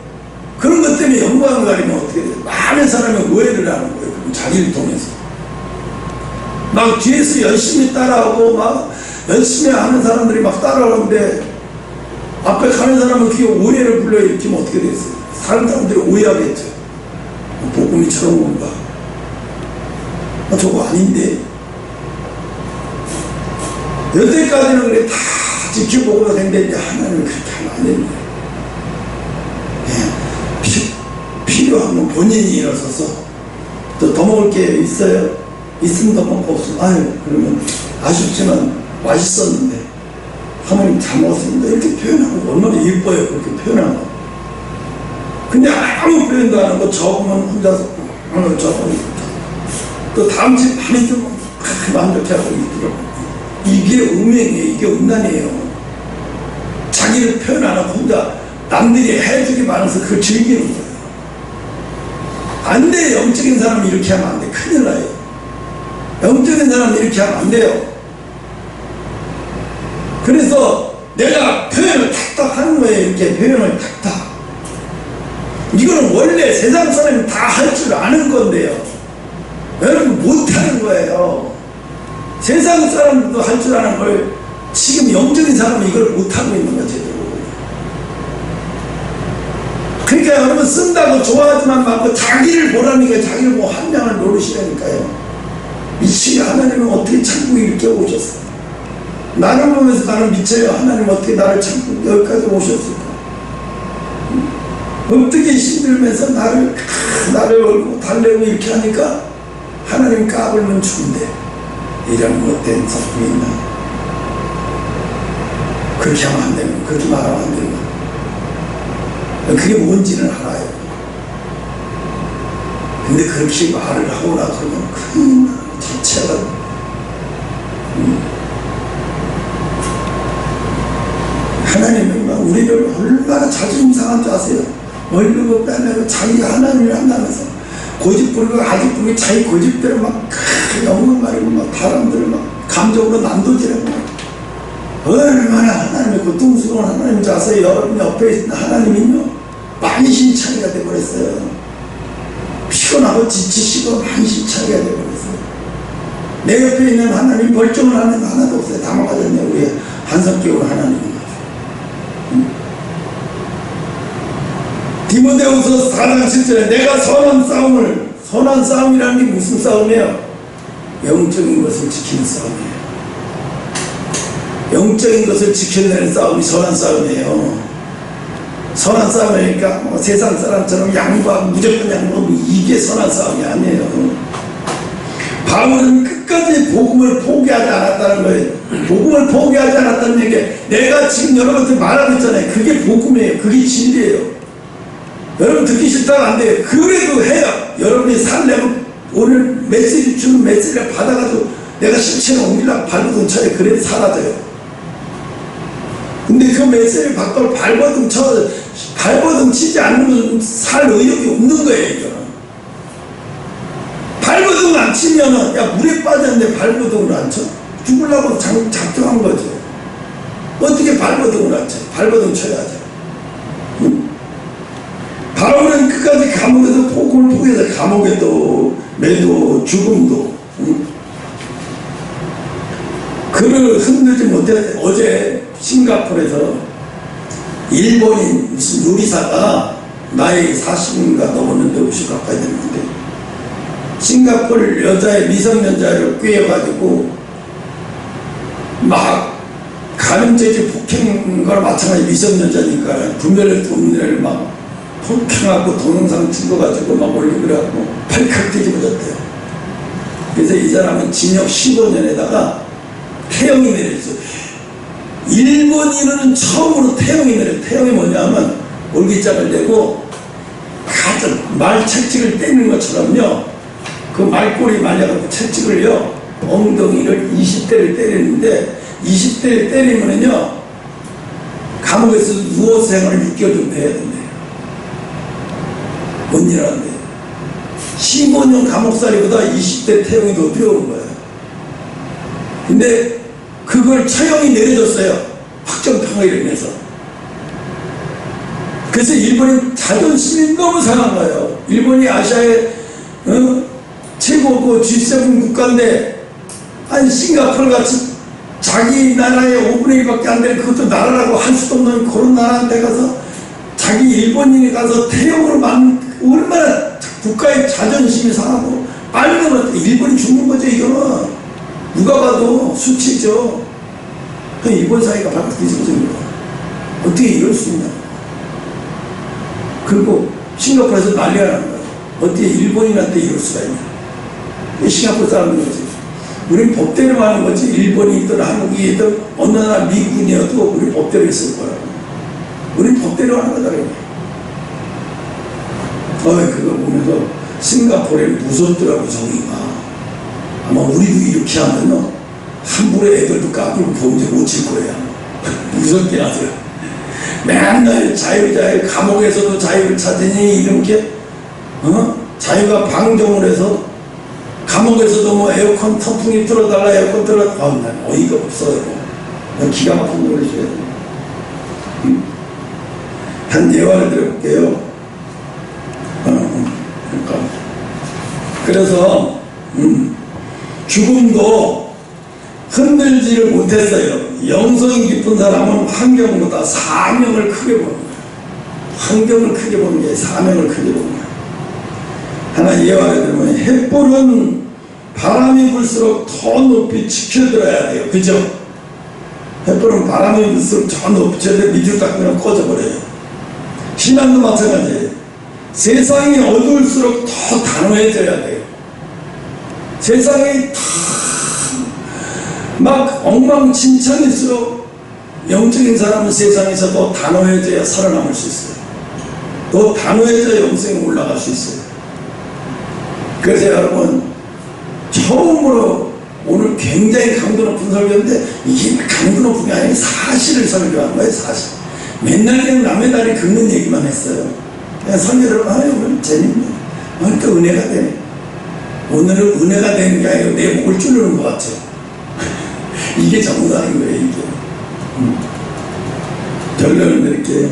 그런 것 때문에 영광을 가리면 어떻게 돼요? 많은 사람이 오해를 하는 거예요. 자기를 통해서. 막 뒤에서 열심히 따라하고 막 열심히 하는 사람들이 막 따라오는데 앞에 가는 사람은 그게 오해를 불러일으키면 어떻게 되겠어요? 다른 사람들이 오해하겠죠. 복음이 저런 건가? 저거 아닌데. 여태까지는 그래 다 지켜보고 했는데 하나님은 그렇게 하면 안 됩니다. 필요하면 본인이 일어서서 또 더 먹을 게 있어요? 있으면 더 먹고 없으면 아유 그러면 아쉽지만 맛있었는데 하나님 잘 먹었습니다 이렇게 표현하고 얼마나 예뻐요. 그렇게 표현하는 거. 근데 아무 표현도 안 하고 적으면 혼자서 적으면 또 다음 집 밤에 좀 만족해하고 있더라고요. 이게 음행이에요. 이게 음란이에요. 자기를 표현 안 하고 혼자 남들이 해주기 많아서 그걸 즐기는 거예요. 안 돼. 영적인 사람이 이렇게 하면 안 돼. 큰일 나요. 영적인 사람이 이렇게 하면 안 돼요. 그래서 내가 표현을 탁탁 하는 거예요. 이렇게 표현을 탁탁. 이거는 원래 세상 사람이 다 할 줄 아는 건데요. 여러분 못하는 거예요. 세상 사람들도 할 줄 아는 걸 지금 영적인 사람은 이걸 못하고 있는 거죠. 그러니까 여러분 쓴다고 좋아하지만 말고 자기를 보라니까 자기를 뭐 한 명을 노릇이라니까요. 미치게 하나님은 어떻게 참고 이렇게 오셨어? 나를 보면서 나는 미쳐요. 하나님 어떻게 나를 참고 여기까지 오셨을까? 어떻게 힘들면서 나를 얼고 달래고 이렇게 하니까 하나님 까불면 죽은데 이런 못된 사람이 있나? 그렇게 하면 안 되는, 그렇게 말하면 안 되는. 그게 뭔지는 알아요. 근데 그렇게 말을 하고 나서 그러면 큰 자체가 하나님은 우리를 얼마나 자존심 상한 줄 아세요? 얼굴을 빼내고 자기가 하나님을 한다면서 고집 부리고 아직 부리고 자기 고집대로 막 영광 가리고 막 사람들을 막 감정으로 난도질하고 얼마나 하나님의 고통스러운 하나님인 줄 아세요? 여러분 옆에 있는 하나님은요 만신창이가 되어버렸어요. 피곤하고 지치시고 만신창이가 되어버렸어요. 내 옆에 있는 하나님 멀쩡을 하는 거 하나도 없어요. 다 막아졌네. 우리 한성교회 하나님은. 디모데후서 4장 7절에 내가 선한 싸움이라는 게 무슨 싸움이에요? 영적인 것을 지키는 싸움이에요. 영적인 것을 지켜내는 싸움이 선한 싸움이에요. 선한 싸움이니까 세상 사람처럼 양보하고 무조건 양보하고 이게 선한 싸움이 아니에요. 바울은 끝까지 복음을 포기하지 않았다는 거예요. 복음을 포기하지 않았다는 얘기, 내가 지금 여러분한테 말하고 있잖아요. 그게 복음이에요. 그게 진리예요. 여러분 듣기 싫다면 안 돼요. 그래도 해요. 여러분이 살려면 오늘 메시지 주는 메시지를 받아가지고 내가 실체를 옮기려고 발버둥 쳐요. 그래도 사라져요. 근데 그 메시지를 받고 발버둥 치지 않으면 살 의욕이 없는 거예요. 이거는. 발버둥 안 치면은, 야, 물에 빠졌는데 발버둥을 안 쳐? 죽으려고 작정한 거죠. 어떻게 발버둥을 안 쳐? 발버둥 쳐야죠. 응? 바울은 끝까지 감옥에서 복음을 포기해서 감옥에도 매도 죽음도, 응? 그를 흔들지 못해. 어제 싱가포르에서 일본인 무슨 요리사가 나이 40인가 넘었는데 50 가까이 됐는데 싱가포르 여자의 미성년자를 꿰어가지고 막 가늠죄지 폭행과 마찬가지 미성년자니까 분별력도 없는 애를 막 폭행하고 동영상 찍어가지고 막 올리고 그래갖고 팔칵 뒤집어졌대요. 그래서 이 사람은 징역 15년에다가 태형이 내렸어요. 일본인은 처음으로 태형이 내려요. 태형이 뭐냐면 올기장을 내고 가득 말 채찍을 때리는 것처럼요. 그 말꼬리 말려갖고 채찍을요. 엉덩이를 20대를 때리는데 20대를 때리면은요. 감옥에서 누워 생활을 6개월 정도 해야 된대요. 뭔 일 하는데 15년 감옥살이보다 20대 태형이 더 두려운 거예요. 근데 그걸 처형이 내려졌어요. 확정평을 인해서. 그래서 일본인 자존심이 너무 상한 거예요. 일본이 아시아의 최고 그 G7 국가인데 아니 싱가포르 같이 자기 나라의 5분의 1밖에 안 되는 그것도 나라라고 할 수도 없는 그런 나라한테 가서 자기 일본인이 가서 태형으로 얼마나 국가의 자존심이 상하고 빨리면 일본이 죽는 거죠. 이거는 누가 봐도 수치죠. 일본 사회가 바로 뒤집어진 거예요. 어떻게 이럴 수 있냐. 그리고 싱가포르에서 난리가 나는 거예요. 어떻게 일본인한테 이럴 수가 있냐. 싱가포르 사람인 거지. 우린 법대로 하는 거지. 일본이든 한국이든 어느 나라 미군이어도 우리 법대로 있을 거라고. 우린 법대로 하는 거다. 그거 보면서 싱가포르에 무섭더라고. 저기가 아마 우리도 이렇게 하면요 함부로 애들도 까불고 범죄 못 칠 거야. 무섭게 하더라. 맨날 자유 감옥에서도 자유를 찾으니 이렇게 자유가 방종을 해서 감옥에서도 뭐 에어컨 선풍기 틀어달라 에어컨 틀어달라. 난 어이가 없어요. 기가 막힌 노래 줘야 돼. 한 예화를 드려볼게요. 그러니까 그래서 죽음도 흔들지를 못했어요. 영성이 깊은 사람은 환경보다 사명을 크게 보는 거예요. 환경을 크게 보는 게 사명을 크게 보는 거예요. 하나 예화를 들으면 햇불은 바람이 불수록 더 높이 치켜들어야 돼요. 그죠? 햇불은 바람이 불수록 더 높이 치켜들어야 밑으로 딱 그냥 꺼져버려요. 신앙도 마찬가지예요. 세상이 어두울수록 더 단호해져야 돼요. 세상이 막 엉망진창일수록 영적인 사람은 세상에서 더 단호해져야 살아남을 수 있어요. 더 단호해져야 영생에 올라갈 수 있어요. 그래서 여러분 처음으로 오늘 굉장히 강도 높은 설교인데 이게 강도 높은 게 아니라 사실을 설교한 거예요. 사실. 맨날 그냥 남의 다리 긁는 얘기만 했어요. 그냥 설교를 오늘 재밌네. 그러니까 은혜가 되네. 오늘은 은혜가 되는 게 아니라 내 목을 찌르는 것 같아요. 이게 정상인 거예요. 이게 결론을 드릴게요.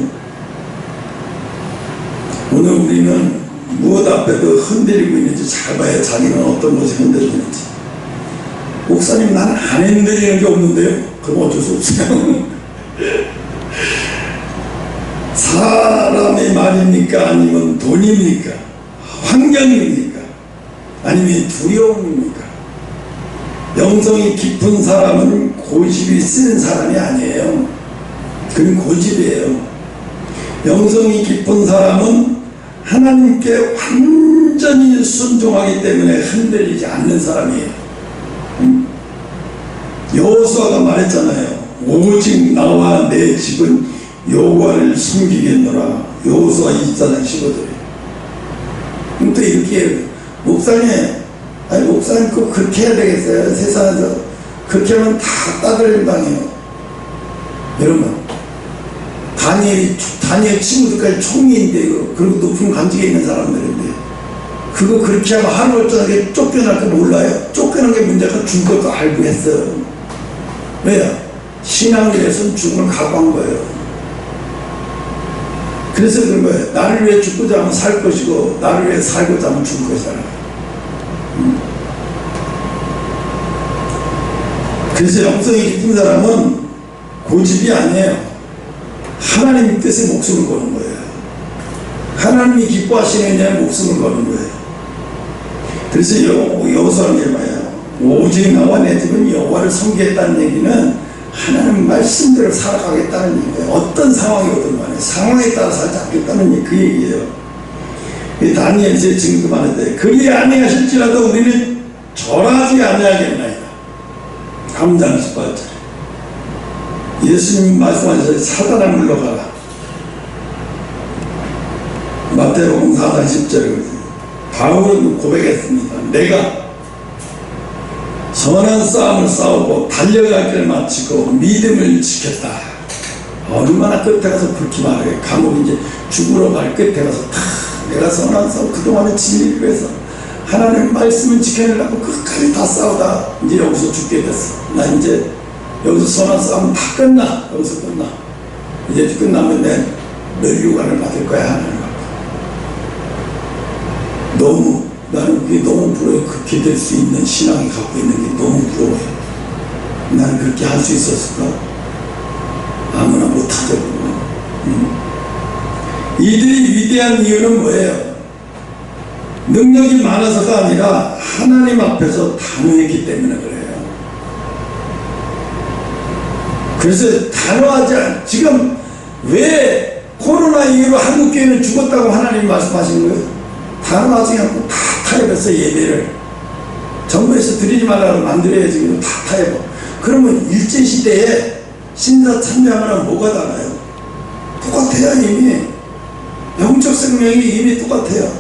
오늘 우리는 무엇 앞에도 흔들리고 있는지 잘 봐야 자기는 어떤 것이 흔들리는지. 목사님 나는 안 흔들리는 게 없는데요. 그럼 어쩔 수 없어요. 사람의 말입니까? 아니면 돈입니까? 환경입니까? 아니면 두려움입니까? 영성이 깊은 사람은 고집이 센 사람이 아니에요. 그건 고집이에요. 영성이 깊은 사람은 하나님께 완전히 순종하기 때문에 흔들리지 않는 사람이에요. 여호수아가 말했잖아요. 오직 나와 내 집은 여호와를 섬기겠노라. 여호수아 24장 15절에. 또 이렇게 목사님 꼭 그렇게 해야 되겠어요? 세상에서 그렇게 하면 다 따돌림 당해요. 여러분, 다니엘 친구들까지 총리인데, 그리고 높은 관직에 있는 사람들인데, 그거 그렇게 하면 하루 저녁에 쫓겨날 거 몰라요? 쫓겨난 게 문제가 죽을 것도 알고 했어요. 왜요? 신앙일에서는 죽음을 각오한 거예요. 그래서 그런 거예요. 나를 위해 죽고자 하면 살 것이고, 나를 위해 살고자 하면 죽을 것이잖아. 그래서 영성이 깊은 사람은 고집이 아니에요. 하나님 뜻에 목숨을 거는 거예요. 하나님이 기뻐하시는 데 목숨을 거는 거예요. 그래서 여호수아는 게 뭐예요? 오직 나와 내 집은 여호와를 섬기겠다는 얘기는 하나님 말씀대로 살아가겠다는 얘기예요. 어떤 상황이 오든 간에 상황에 따라 살지 않겠다는 그 얘기예요. 다니엘서의 증거 말인데, 그리 아니하실지라도 우리는 절하지 아니하겠나이다. 3장 18절. 예수님 말씀하셔서 사단아 물러가라. 마태복음 4장 10절에 바울은 고백했습니다. 내가 선한 싸움을 싸우고 달려갈 길을 마치고 믿음을 지켰다. 얼마나 끝에 가서 그렇게 말해. 감옥 이제 죽으러 갈 끝에 가서 내가 선한 싸움, 그동안의 진리를 위해서 하나님 말씀을 지켜내려고 끝까지 다 싸우다 이제 여기서 죽게 됐어. 나 이제 여기서 선한 싸움은 다 끝나. 여기서 끝나. 이제 끝나면 내 멸류관을 받을 거야. 하나님 너무, 나는 그게 너무 부러워요. 그렇게 될 수 있는 신앙이 갖고 있는 게 너무 부러워요. 나는 그렇게 할 수 있었을까? 아무나 못하죠. 이들이 위대한 이유는 뭐예요? 능력이 많아서가 아니라 하나님 앞에서 단호했기 때문에 그래요. 그래서 단호하지 않, 지금 왜 코로나 이후로 한국교회는 죽었다고 하나님 말씀하신 거예요? 단호하지 않고 다 타협해서 예배를 정부에서 드리지 말라고 만들어야지. 다 타협. 그러면 일제시대에 신사 참여하면 뭐가 달라요? 똑같아요. 이미 영적 생명이 이미 똑같아요.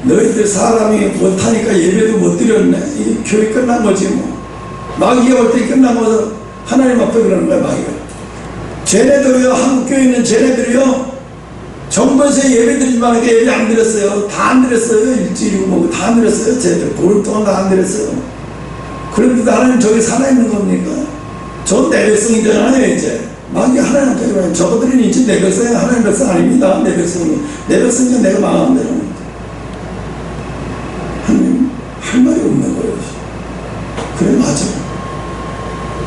너희들 사람이 못하니까 예배도 못 드렸네. 이 교회 끝난 거지 뭐. 마귀가 올 때 끝난 거서 하나님 앞에 그러는 거야. 마귀가 쟤네들이요, 한국교회 있는 쟤네들이요, 정부에서 예배 드리지 말라니까 예배 안 드렸어요. 다 안 드렸어요. 일주일이고 뭐고 다 안 드렸어요. 쟤들 보름 동안 다 안 드렸어요. 그런데도 하나님 저기 살아있는 겁니까? 저 내 백성이잖아요. 이제 마귀 하나님한테 그러면 저거들은 이제 내 백성이 하나님 백성 아닙니다. 내 백성이면 내가 망하면 되는 겁니다. 하나님 할 말이 없는 거예요. 그래, 맞아.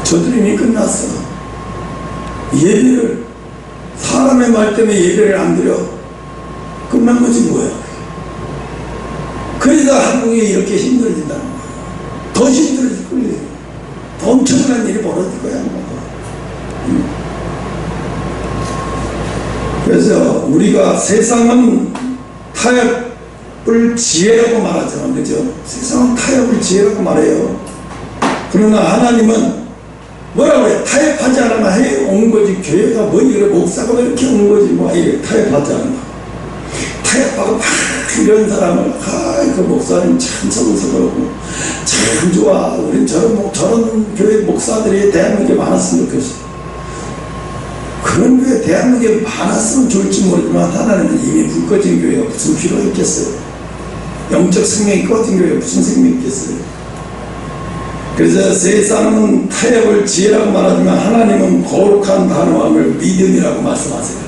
저들이 이미 끝났어. 예배를 사람의 말 때문에 예배를 안 드려. 끝난 거지 뭐야. 그러다 한국이 이렇게 힘들어진다는 거야. 더 힘들어질 거예요. 더 엄청난 일이 벌어질 거야. 그래서 우리가 세상은 타협을 지혜라고 말하잖아. 그죠? 세상은 타협을 지혜라고 말해요. 그러나 하나님은 뭐라고 해? 타협하지 않으면 해온 거지. 교회가 뭐 이래, 목사가 왜 이렇게 오는 거지. 뭐 이래, 타협하지 않으면. 타협하고 막 이런 사람을, 그 목사님 참 서글서글하고 참 좋아. 우린 저런 교회 목사들이 대한민국에 많았으면 좋겠어. 그런 교회 대한민국에 많았으면 좋을지 모르지만 하나님은 이미 불 꺼진 교회가 무슨 필요가 있겠어요. 영적 생명이 꺼진 교회가 무슨 생명이 있겠어요. 그래서 세상은 타협을 지혜라고 말하지만 하나님은 거룩한 단호함을 믿음이라고 말씀하세요.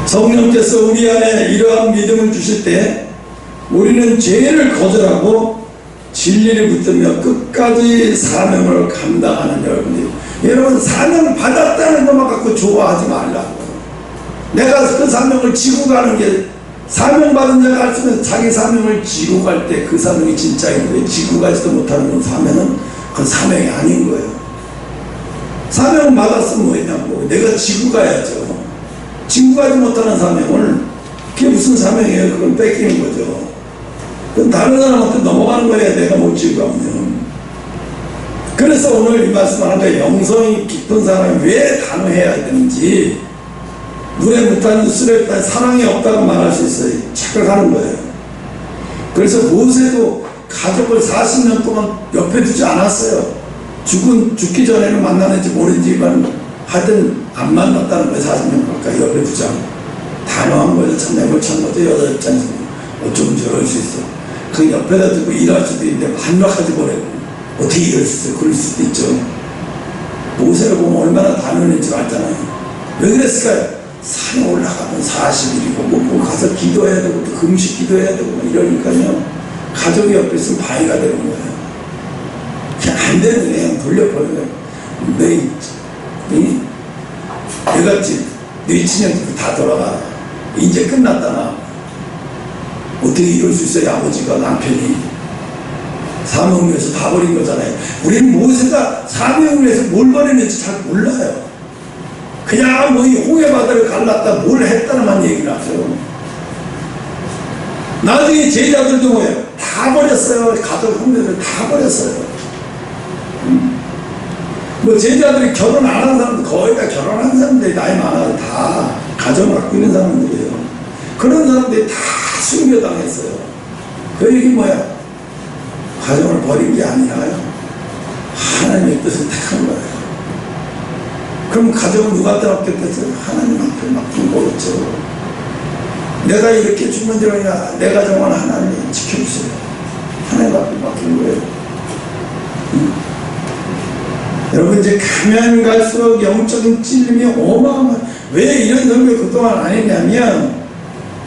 성령께서 우리 안에 이러한 믿음을 주실 때 우리는 죄를 거절하고 진리를 붙들며 끝까지 사명을 감당하는 여러분들. 여러분, 사명을 받았다는 것만 갖고 좋아하지 말라고. 내가 그 사명을 지고 가는 게 사명 받은 자가 할 수 있는 자기 사명을 지고 갈 때 그 사명이 진짜인데, 지고 가지도 못하는 사명은 그건 사명이 아닌 거예요. 사명을 받았으면 뭐냐고, 내가 지고 가야죠. 지고 가지 못하는 사명을, 그게 무슨 사명이에요? 그건 뺏기는 거죠. 그건 다른 사람한테 넘어가는 거예요, 내가 못 지고 가면. 그래서 오늘 이 말씀 하는데, 영성이 깊은 사람이 왜 단호해야 되는지, 눈에 못하는 술에 따라 사랑이 없다고 말할 수 있어요. 착각하는 거예요. 그래서 모세도 가족을 40년 동안 옆에 두지 않았어요. 죽기 전에는 만나는지 모르지만 하여튼 안 만났다는 거예요. 40년 가까이 옆에 두지 않고. 단호한 거죠. 참 매몰찬 거죠. 여자 입장에서 어쩌면 저럴 수 있어. 그 옆에다 두고 일할 수도 있는데 반박하지 보내고 어떻게 이럴 수 있어요. 그럴 수도 있죠. 모세를 보면 얼마나 단호했는지 알잖아요. 왜 그랬을까요? 산에 올라가면 40일이고 뭐 가서 기도해야 되고 또 금식 기도해야 되고 이러니까요, 가족이 옆에 있으면 방해가 되는 거예요. 그냥 안 되는 거예요. 돌려버리는 거예요. 너희 친형들 다 돌아가. 이제 끝났다. 나 어떻게 이럴 수 있어요? 아버지가 남편이 사명을 위해서 다 버린 거잖아요. 우리는 모세가 사명을 위해서 뭘 버렸는지 잘 몰라요. 그냥 뭐 이 홍해바다를 갈랐다 뭘 했다는만 얘기를 하죠. 나중에 제자들도 뭐예요? 다 버렸어요. 가족 형제들 다 버렸어요. 뭐 제자들이 결혼 안 하는 사람들 거의 다 결혼한 사람들이 나이 많아요. 다 가정을 갖고 있는 사람들이에요. 그런 사람들이 다 순교당했어요. 그 얘기 뭐야? 가정을 버린 게 아니라요, 하나님의 뜻을 택한 거예요. 그럼 가정은 누구한테 맡겼겠어요? 하나님한테 맡긴 거겠죠. 내가 이렇게 죽는 줄 아니라 내 가정은 하나님이 지켜주세요. 하나님한테 맡긴 거예요. 여러분, 이제 가면 갈수록 영적인 찔림이 어마어마한. 왜 이런 설교 그동안 안 했냐면,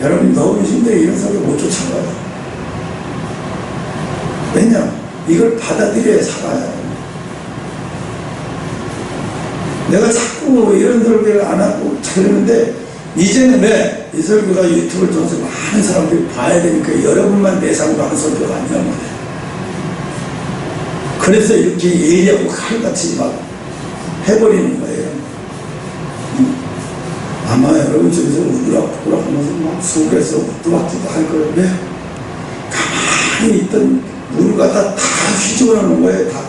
여러분 너무 힘들게 이런 설교 못 쫓아가요. 왜냐? 이걸 받아들여야 살아요. 내가 자꾸 이런 설교를 안 하고 그러는데, 이제는 왜 이 설교가 유튜브를 통해서 많은 사람들이 봐야 되니까 여러분만 대상으로 하는 설교가 아니란 말이에요. 그래서 이렇게 예리하고 칼같이 막 해버리는 거예요. 아마 여러분 저기서 우락부락 하면서 막 속에서 뚜박뚜박 할 거예요. 왜? 가만히 있던 물 갖다 다 휘집어 놓는 거예요. 다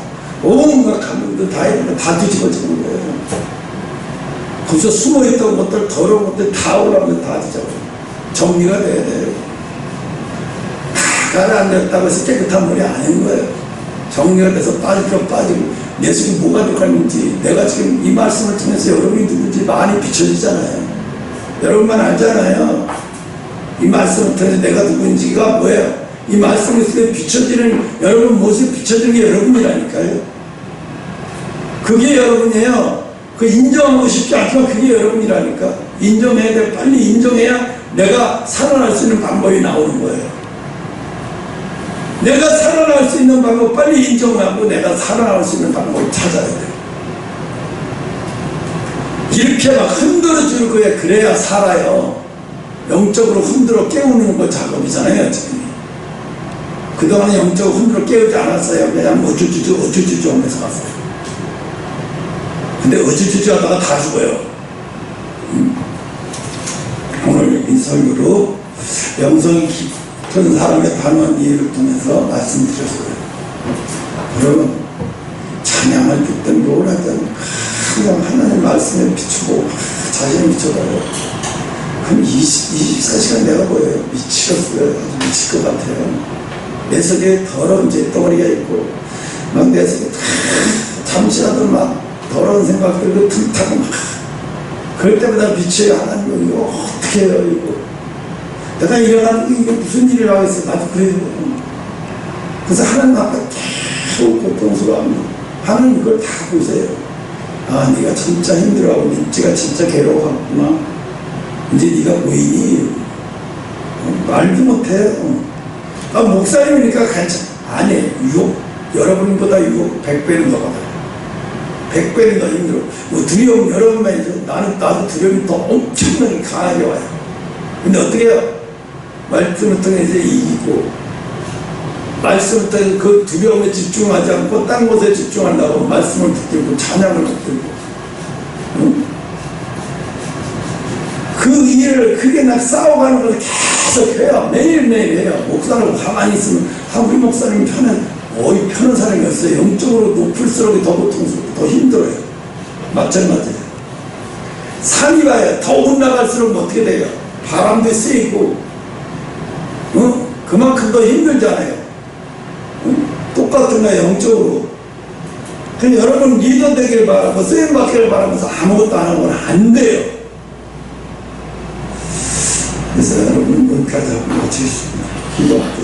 온갖 감정들 다 뒤집어지는 거예요. 거기서 숨어있던 것들, 더러운 것들 다 올라오면 다 뒤집어요. 정리가 돼야 돼요. 다 가라앉았다고 해서 깨끗한 물이 아닌 거예요. 정리가 돼서 빠질 거 빠지고, 내 속에 뭐가 들어가는지, 내가 지금 이 말씀을 통해서 여러분이 누군지 많이 비춰지잖아요. 여러분만 알잖아요. 이 말씀을 통해서 내가 누군지가 뭐예요? 이 말씀을 통해 비춰지는, 여러분 모습이 비춰지는 게 여러분이라니까요. 그게 여러분이에요. 그 인정하고 싶지 않지만 그게 여러분이라니까. 인정해야 돼. 빨리 인정해야 내가 살아날 수 있는 방법이 나오는 거예요. 내가 살아날 수 있는 방법 빨리 인정하고 내가 살아날 수 있는 방법을 찾아야 돼요. 이렇게 막 흔들어 줄 거예요. 그래야 살아요. 영적으로 흔들어 깨우는 거 작업이잖아요, 지금. 그동안 영적으로 흔들어 깨우지 않았어요. 그냥 어쭈쭈쭈 하면서 갔어요. 근데 어쭈쭈쭈 하다가 다 죽어요. 오늘 이 설교로 영성이 깊은 사람의 단호한 이해를 통해서 말씀드렸어요. 여러분, 찬양을 듣든 뭘 하든 항상 하나님 말씀에 비추고 자신을 비춰봐요. 그럼 24시간 내가 보여요. 미치겠어요. 아주 미칠 것 같아요. 내 속에 더러운 죄덩어리가 있고 막 내 속에 잠시라도 막 더러운 생각들도 틈타고 막 그럴 때마다 비춰요. 하나님 이거 어떻게 해요 이거. 내가 일어나는 이게 무슨 일을 하겠어. 나도 그래요. 그래서 하나님 앞에 계속 고통스러워합니다. 하나님 이걸 다 보세요. 아, 네가 진짜 힘들어하고 네가 진짜 괴로워하구나. 이제 네가 뭐이니? 말도 못해. 아, 목사님이니까 괜찮아. 아니, 여러분보다 유혹 100배는 더 받아요. 100배는 더 힘들어. 뭐 두려움 여러분만 있어. 나도 두려움이 더 엄청나게 강하게 와요. 근데 어떻게 해요? 말씀을 통해 이제 이기고, 말씀을 통해 그 두려움에 집중하지 않고 딴 곳에 집중하려고 말씀을 붙들고 찬양을 붙들고, 응? 그 일을 크게 나 싸워가는 걸 계속 해요. 매일매일 해요. 목사라고 가만히 있으면, 우리 목사님 편한 사람이 없어요. 영적으로 높을수록 더 고통스럽고 더 힘들어요. 마찬가지예요. 산이 와요. 더 올라갈수록 어떻게 돼요? 바람도 세고, 그만큼 더 힘들잖아요. 똑같은 거예요, 영적으로. 그냥 여러분 리더 되기를 바라고 쓰임 받기를 바라면서 아무것도 안 하고는 안 돼요. 그래서 여러분 여기까지 하고 마치겠습니다. 기도할게요.